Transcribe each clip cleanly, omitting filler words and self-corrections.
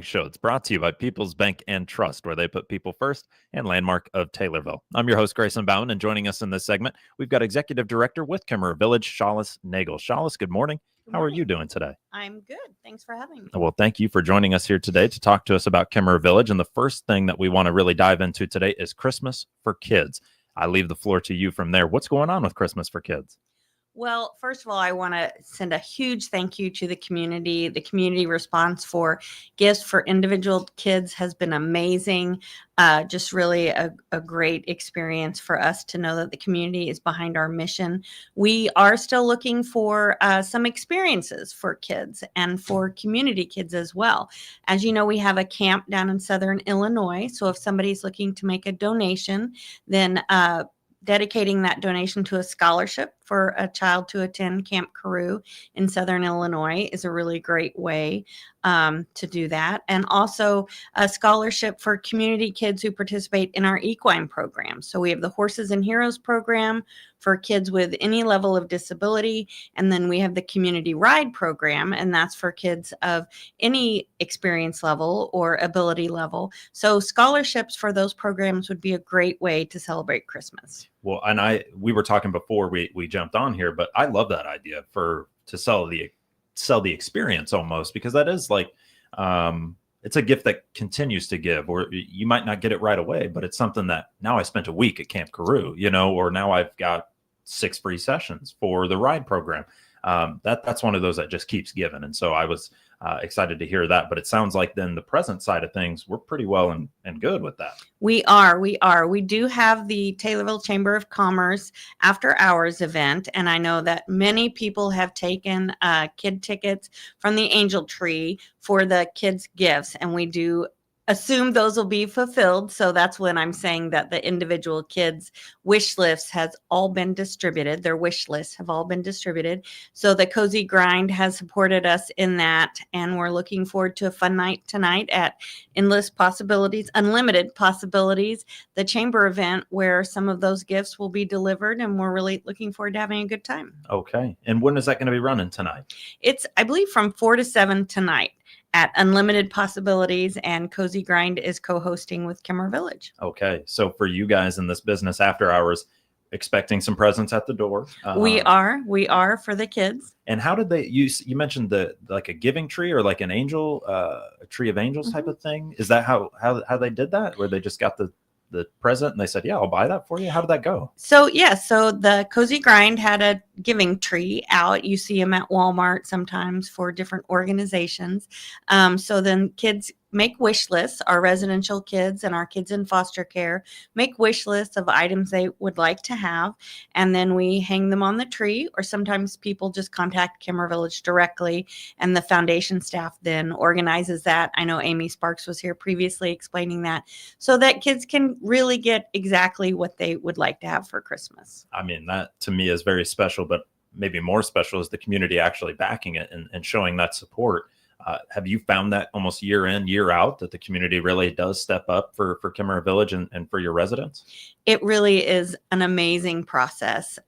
Show. It's brought to you by People's Bank and Trust, where they put people first, and Landmark of Taylorville. I'm your host, Grayson Bowman, and joining us in this segment, we've got Executive Director with Kimmerer Village, Shalis Nagel. Shalis, good morning. Good How are morning. you doing today? I'm good. Thanks for having me. Well, thank you for joining us here today to talk to us about Kimmerer Village. And the first thing that we want to really dive into today is Christmas for kids. I leave the floor to you from there. What's going on with Christmas for kids? Well, first of all, I want to send a huge thank you to the community. The community response for gifts for individual kids has been amazing. Just really a great experience for us to know that the community is behind our mission. We are still looking for some experiences for kids and for community kids as well. As you know, we have a camp down in Southern Illinois. So if somebody's looking to make a donation, then dedicating that donation to a scholarship for a child to attend Camp Carew in Southern Illinois is a really great way to do that. And also a scholarship for community kids who participate in our equine program. So we have the Horses and Heroes program for kids with any level of disability. And then we have the Community Ride program, and that's for kids of any experience level or ability level. So scholarships for those programs would be a great way to celebrate Christmas. Well, and we were talking before we jumped on here, but I love that idea to sell the experience almost, because that is like it's a gift that continues to give, or you might not get it right away, but it's something that now I spent a week at Camp Carew, or now I've got 6 free sessions for the ride program. That's one of those that just keeps giving. And so I was excited to hear that, but it sounds like then the present side of things, we're pretty well and good with that. We are. We do have the Taylorville Chamber of Commerce after hours event. And I know that many people have taken kid tickets from the Angel Tree for the kids' gifts. And we do assume those will be fulfilled. So that's when I'm saying that the individual kids' wish lists has all been distributed. Their wish lists have all been distributed. So the Cozy Grind has supported us in that. And we're looking forward to a fun night tonight at Unlimited Possibilities, the chamber event where some of those gifts will be delivered. And we're really looking forward to having a good time. Okay. And when is that going to be running tonight? It's, I believe, from 4 to 7 tonight at Unlimited Possibilities, and Cozy Grind is co-hosting with Kimmerer Village. Okay. So for you guys in this business after hours, expecting some presents at the door. We are for the kids. And how did you mentioned like a giving tree or like an angel, a tree of angels type of thing? Is that how they did that? Where they just got the present and they said, yeah, I'll buy that for you. How did that go? So the Cozy Grind had a giving tree out. You see them at Walmart sometimes for different organizations. So then kids make wish lists, our residential kids and our kids in foster care make wish lists of items they would like to have. And then we hang them on the tree, or sometimes people just contact Kimmerer Village directly, and the foundation staff then organizes that. I know Amy Sparks was here previously explaining that, so that kids can really get exactly what they would like to have for Christmas. I mean, that to me is very special, but maybe more special is the community actually backing it and showing that support. Have you found that almost year in, year out, that the community really does step up for Kimmerer Village and for your residents? It really is an amazing process.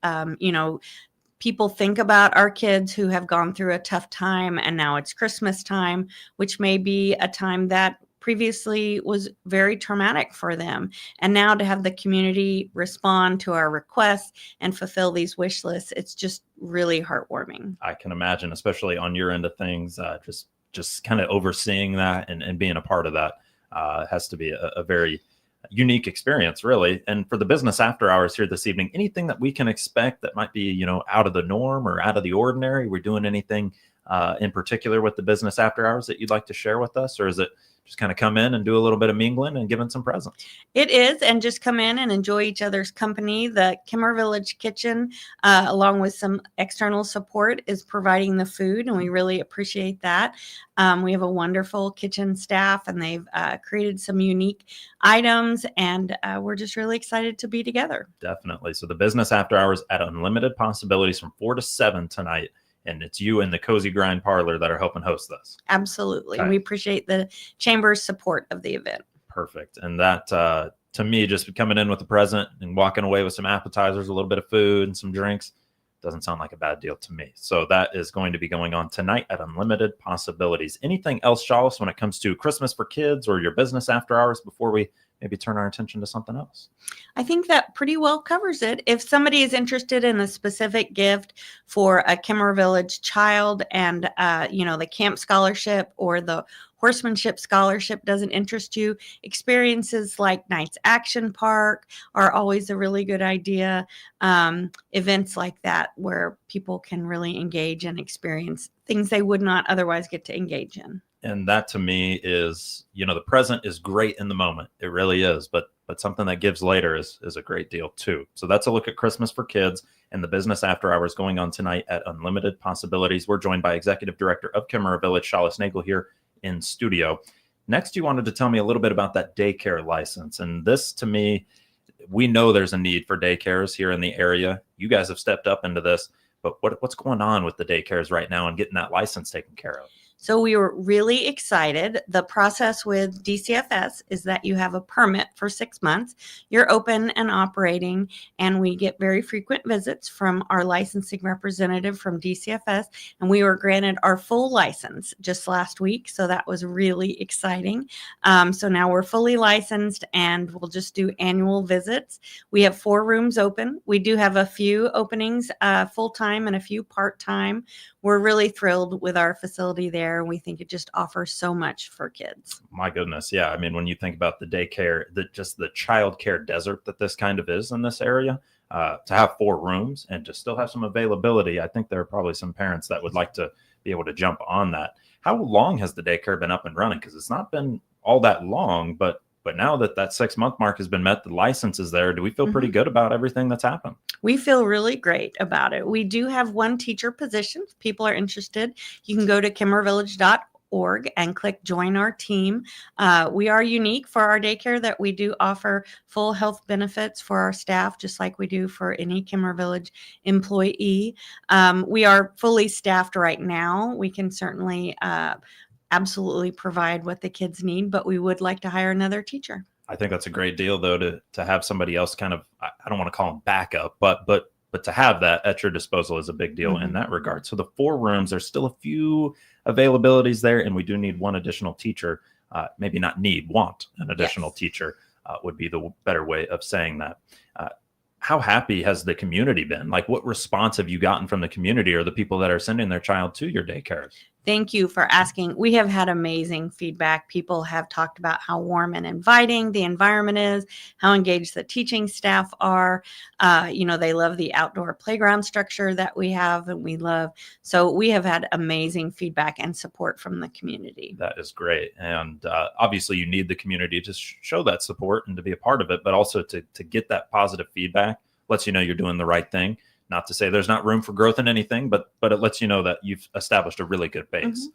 People think about our kids who have gone through a tough time, and now it's Christmas time, which may be a time that previously was very traumatic for them. And now to have the community respond to our requests and fulfill these wish lists, it's just really heartwarming. I can imagine, especially on your end of things, just kind of overseeing that and being a part of that has to be a very unique experience, really. And for the business after hours here this evening, anything that we can expect that might be, out of the norm or out of the ordinary? We're doing anything in particular with the business after hours that you'd like to share with us, or is it just kind of come in and do a little bit of mingling and giving some presents? It is, and just come in and enjoy each other's company. The Kimmerer Village Kitchen, along with some external support, is providing the food, and we really appreciate that. We have a wonderful kitchen staff, and they've created some unique items, and we're just really excited to be together. Definitely. So the business after hours at Unlimited Possibilities from 4 to 7 tonight. And it's you and the Cozy Grind Parlor that are helping host this. Absolutely. Okay. We appreciate the chamber's support of the event. Perfect. And that, to me, just coming in with a present and walking away with some appetizers, a little bit of food and some drinks, doesn't sound like a bad deal to me. So that is going to be going on tonight at Unlimited Possibilities. Anything else, Chalice, when it comes to Christmas for kids or your business after hours before we maybe turn our attention to something else? I think that pretty well covers it. If somebody is interested in a specific gift for a Kimmer Village child and, the camp scholarship or the horsemanship scholarship doesn't interest you, experiences like Knights Action Park are always a really good idea. Events like that where people can really engage and experience things they would not otherwise get to engage in. And that to me is, the present is great in the moment. It really is. But something that gives later is a great deal too. So that's a look at Christmas for kids and the business after hours going on tonight at Unlimited Possibilities. We're joined by Executive Director of Kimmerer Village, Chalice Nagel, here in studio. Next, you wanted to tell me a little bit about that daycare license. And this, to me, we know there's a need for daycares here in the area. You guys have stepped up into this, but what's going on with the daycares right now and getting that license taken care of? So we were really excited. The process with DCFS is that you have a permit for 6 months. You're open and operating, and we get very frequent visits from our licensing representative from DCFS, and we were granted our full license just last week, so that was really exciting. So now we're fully licensed, and we'll just do annual visits. We have 4 rooms open. We do have a few openings full-time and a few part-time. We're really thrilled with our facility there. We think it just offers so much for kids. My goodness. Yeah. I mean, when you think about the daycare, just the child care desert that this kind of is in this area, to have 4 rooms and to still have some availability, I think there are probably some parents that would like to be able to jump on that. How long has the daycare been up and running? Because it's not been all that long, but now that 6-month mark has been met, the license is there. Do we feel pretty good about everything that's happened? We feel really great about it. We do have 1 teacher position. If people are interested, you can go to kimmervillage.org and click join our team. We are unique for our daycare that we do offer full health benefits for our staff, just like we do for any Kimmer Village employee. We are fully staffed right now. We can certainly absolutely provide what the kids need, but we would like to hire another teacher. I think that's a great deal, though, to have somebody else kind of, I don't want to call them backup, but to have that at your disposal is a big deal in that regard. So the 4 rooms, there's still a few availabilities there, and we do need 1 additional teacher. Maybe not want an additional teacher would be the better way of saying that. How happy has the community been? Like, what response have you gotten from the community or the people that are sending their child to your daycares? Thank you for asking. We have had amazing feedback. People have talked about how warm and inviting the environment is, how engaged the teaching staff are. They love the outdoor playground structure that we have and we love. So we have had amazing feedback and support from the community. That is great. And obviously you need the community to show that support and to be a part of it, but also to get that positive feedback lets you know you're doing the right thing. Not to say there's not room for growth in anything, but it lets you know that you've established a really good base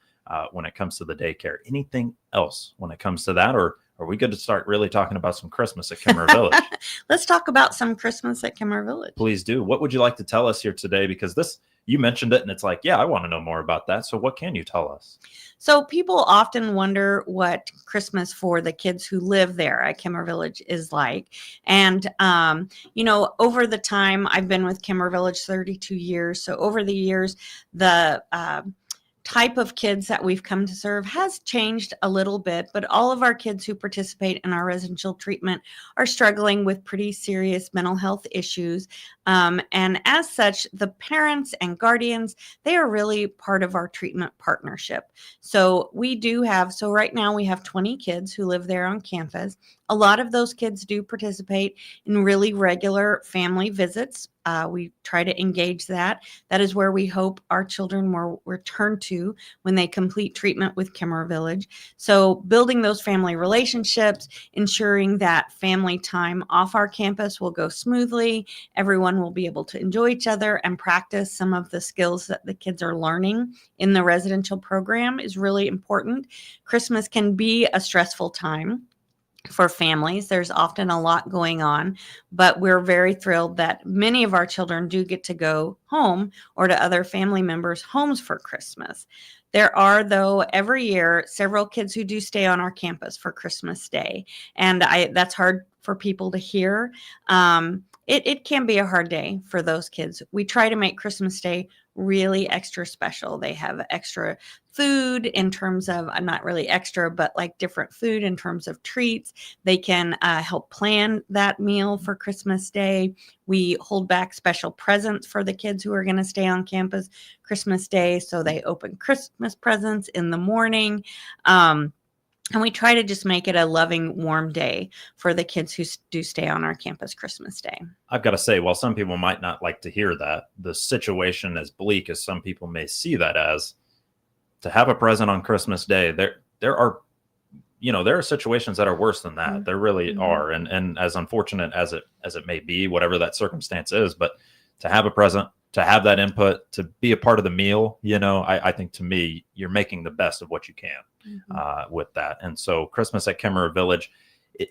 when it comes to the daycare. Anything else when it comes to that, or are we good to start really talking about some Christmas at Kimmer Village? Let's talk about some Christmas at Kimmer Village. Please do. What would you like to tell us here today? Because you mentioned it and it's like, yeah, I want to know more about that. So what can you tell us? So people often wonder what Christmas for the kids who live there at Kimmer Village is like. And, over the time I've been with Kimmer Village 32 years. So over the years, the type of kids that we've come to serve has changed a little bit, but all of our kids who participate in our residential treatment are struggling with pretty serious mental health issues. And as such, the parents and guardians, they are really part of our treatment partnership. So right now we have 20 kids who live there on campus. A lot of those kids do participate in really regular family visits. We try to engage that. That is where we hope our children will return to when they complete treatment with Kimmer Village. So building those family relationships, ensuring that family time off our campus will go smoothly. Everyone will be able to enjoy each other and practice some of the skills that the kids are learning in the residential program is really important. Christmas can be a stressful time for families. There's often a lot going on, but we're very thrilled that many of our children do get to go home or to other family members' homes for Christmas. There are, though, every year, several kids who do stay on our campus for Christmas Day. And that's hard for people to hear. It can be a hard day for those kids. We try to make Christmas Day really extra special. They have extra food in terms of not really extra, but like different food in terms of treats. They can help plan that meal for Christmas Day. We hold back special presents for the kids who are going to stay on campus Christmas Day. So they open Christmas presents in the morning. And we try to just make it a loving, warm day for the kids who do stay on our campus Christmas Day. I've got to say, while some people might not like to hear that, the situation as bleak as some people may see that as, to have a present on Christmas Day, there are, there are situations that are worse than that. There really are. And as unfortunate as it may be, whatever that circumstance is, but to have a present, to have that input, to be a part of the meal, I think to me, you're making the best of what you can with that. And so Christmas at Kimmerer Village,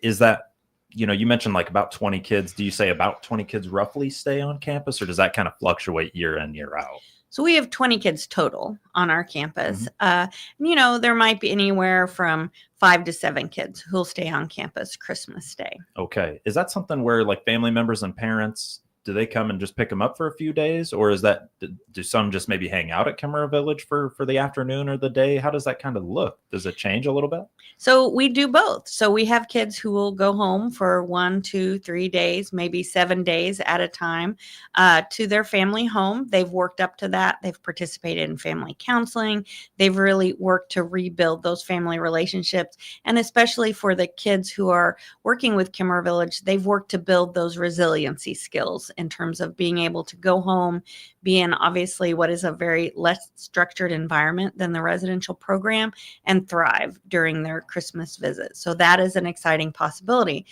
is that, you mentioned like about 20 kids. Do you say about 20 kids roughly stay on campus, or does that kind of fluctuate year in, year out? So we have 20 kids total on our campus. There might be anywhere from 5 to 7 kids who'll stay on campus Christmas Day. Okay. Is that something where like family members and parents, do they come and just pick them up for a few days, or is that, do some just maybe hang out at Kimmerer Village for the afternoon or the day? How does that kind of look? Does it change a little bit? So we do both. So we have kids who will go home for 1, 2, 3 days, maybe 7 days at a time to their family home. They've worked up to that. They've participated in family counseling. They've really worked to rebuild those family relationships. And especially for the kids who are working with Kimmerer Village, they've worked to build those resiliency skills in terms of being able to go home, be in obviously what is a very less structured environment than the residential program, and thrive during their Christmas visit. So that is an exciting possibility.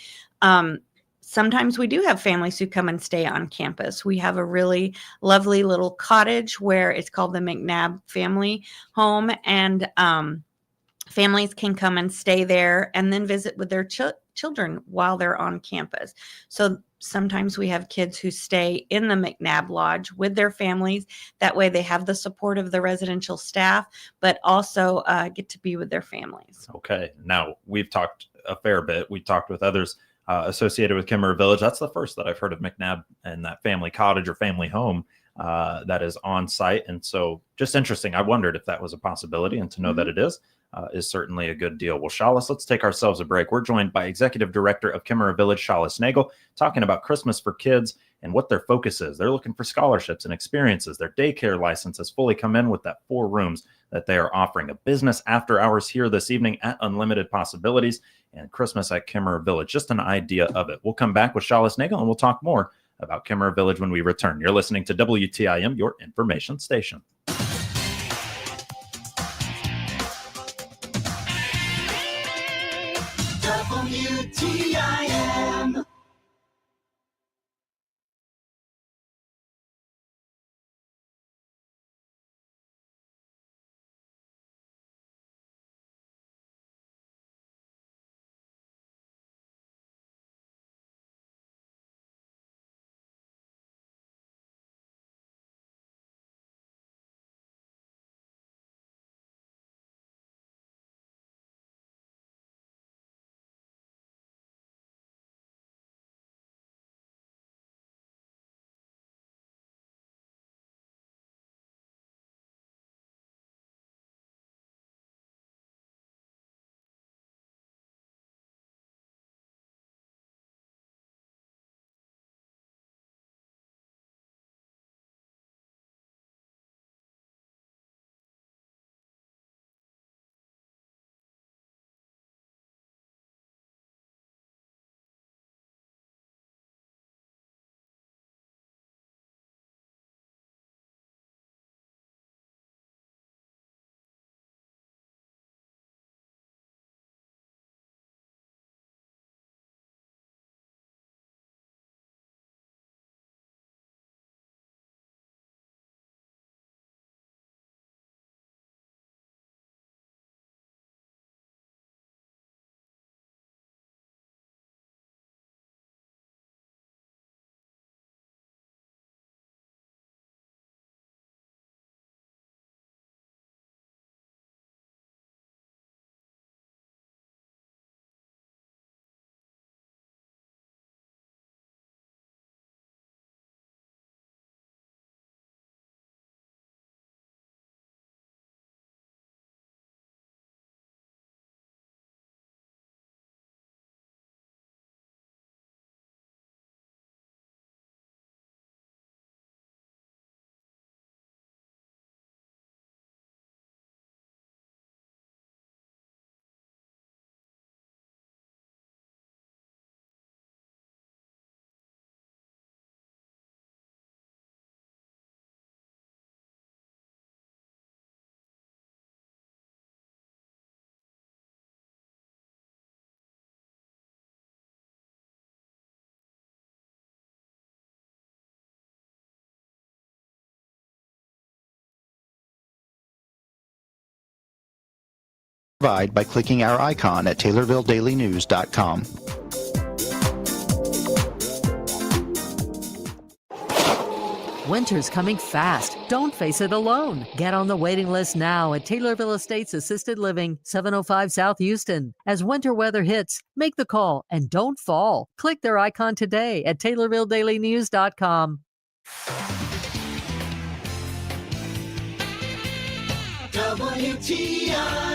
Sometimes we do have families who come and stay on campus. We have a really lovely little cottage where it's called the McNabb Family Home, and families can come and stay there and then visit with their children while they're on campus. So sometimes we have kids who stay in the McNabb Lodge with their families. That way they have the support of the residential staff, but also get to be with their families. Okay. Now, we've talked a fair bit. We've talked with others associated with Kimmerer Village. That's the first that I've heard of McNabb and that family cottage or family home that is on site. And so just interesting. I wondered if that was a possibility, and to know that it is certainly a good deal. Well, Shalis, let's take ourselves a break. We're joined by Executive Director of Kimmerer Village, Shalis Nagel, talking about Christmas for kids and what their focus is. They're looking for scholarships and experiences. Their daycare license has fully come in with that 4 rooms that they are offering. A business after hours here this evening at Unlimited Possibilities, and Christmas at Kimmerer Village. Just an idea of it. We'll come back with Shalis Nagel and we'll talk more about Kimmerer Village when we return. You're listening to WTIM, your information station. WTIM. Provide by clicking our icon at TaylorvilleDailyNews.com. Winter's coming fast. Don't face it alone. Get on the waiting list now at Taylorville Estates Assisted Living, 705 South Houston. As winter weather hits, make the call and don't fall. Click their icon today at TaylorvilleDailyNews.com. WTIM.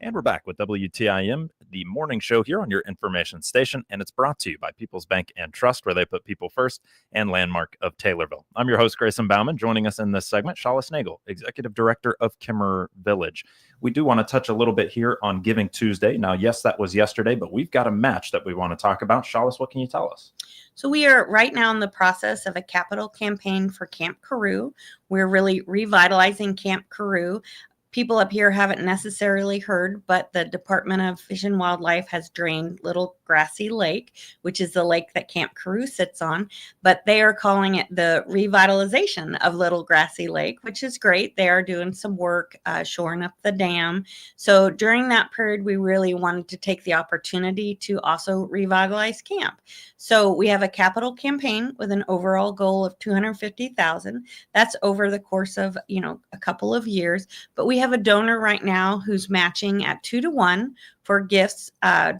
And we're back with WTIM, the morning show here on your information station, and it's brought to you by People's Bank and Trust, where they put people first, and Landmark of Taylorville. I'm your host, Grayson Bauman. Joining us in this segment, Shalis Nagel, Executive Director of Kimmer Village. We do want to touch a little bit here on Giving Tuesday. Now, yes, that was yesterday, but we've got a match that we want to talk about. Shalis, what can you tell us? So we are right now in the process of a capital campaign for Camp Carew. We're really revitalizing Camp Carew. People up here haven't necessarily heard, but the Department of Fish and Wildlife has drained Little Grassy Lake, which is the lake that Camp Carew sits on. But they are calling it the revitalization of Little Grassy Lake, which is great. They are doing some work shoring up the dam. So during that period, we really wanted to take the opportunity to also revitalize camp. So we have a capital campaign with an overall goal of $250,000. That's over the course of, a couple of years. But we have a donor right now who's matching at 2-to-1 for gifts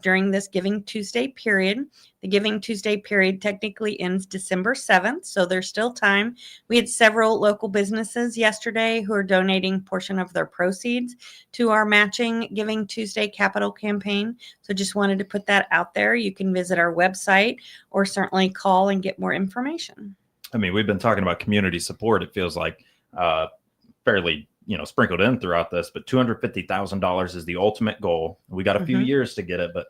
during this Giving Tuesday period. The Giving Tuesday period technically ends December 7th, so there's still time. We had several local businesses yesterday who are donating a portion of their proceeds to our matching Giving Tuesday capital campaign. So just wanted to put that out there. You can visit our website or certainly call and get more information. I mean, we've been talking about community support. It feels like fairly sprinkled in throughout this, but $250,000 is the ultimate goal. We got a few years to get it, but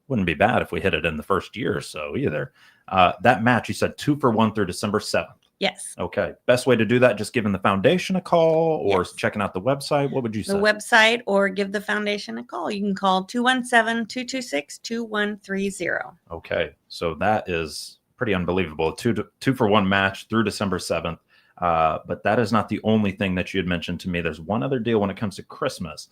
wouldn't be bad if we hit it in the first year or so either. That match, you said 2-for-1 through December 7th. Yes. Okay. Best way to do that, just giving the foundation a call or Yes. checking out the website. What would you say? The website or give the foundation a call. You can call 217-226-2130. Okay. So that is pretty unbelievable. Two for one match through December 7th. But that is not the only thing that you had mentioned to me. There's one other deal when it comes to Christmas.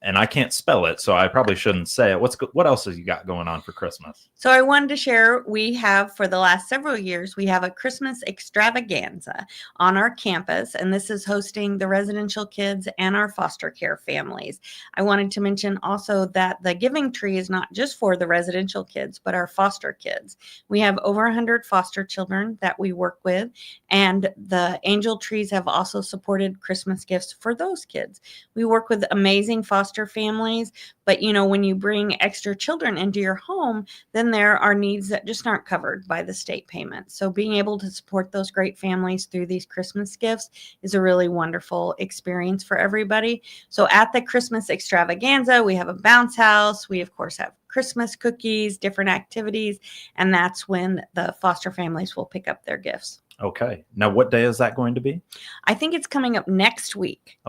And I can't spell it, so I probably shouldn't say it. What else have you got going on for Christmas? So I wanted to share, we have for the last several years, we have a Christmas extravaganza on our campus, and this is hosting the residential kids and our foster care families. I wanted to mention also that the Giving Tree is not just for the residential kids, but our foster kids. We have over 100 foster children that we work with, and the Angel Trees have also supported Christmas gifts for those kids. We work with amazing foster families, but when you bring extra children into your home, then there are needs that just aren't covered by the state payment. So being able to support those great families through these Christmas gifts is a really wonderful experience for everybody. So at the Christmas extravaganza, we have a bounce house. We of course have Christmas cookies, different activities, and that's when the foster families will pick up their gifts. Okay. Now, what day is that going to be? I think it's coming up next week.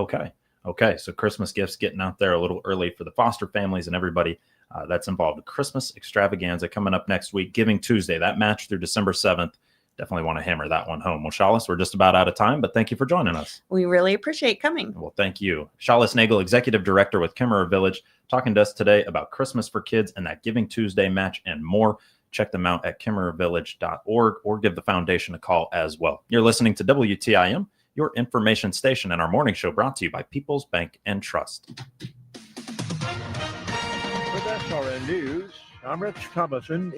Okay, so Christmas gifts getting out there a little early for the foster families and everybody that's involved. Christmas extravaganza coming up next week, Giving Tuesday, that match through December 7th. Definitely want to hammer that one home. Well, Shalis, we're just about out of time, but thank you for joining us. We really appreciate coming. Well, thank you. Shalis Nagel, Executive Director with Kimmer Village, talking to us today about Christmas for kids and that Giving Tuesday match and more. Check them out at kimmervillage.org or give the foundation a call as well. You're listening to WTIM, your information station, and our morning show brought to you by People's Bank and Trust. With SRN News, I'm Rich Thomason.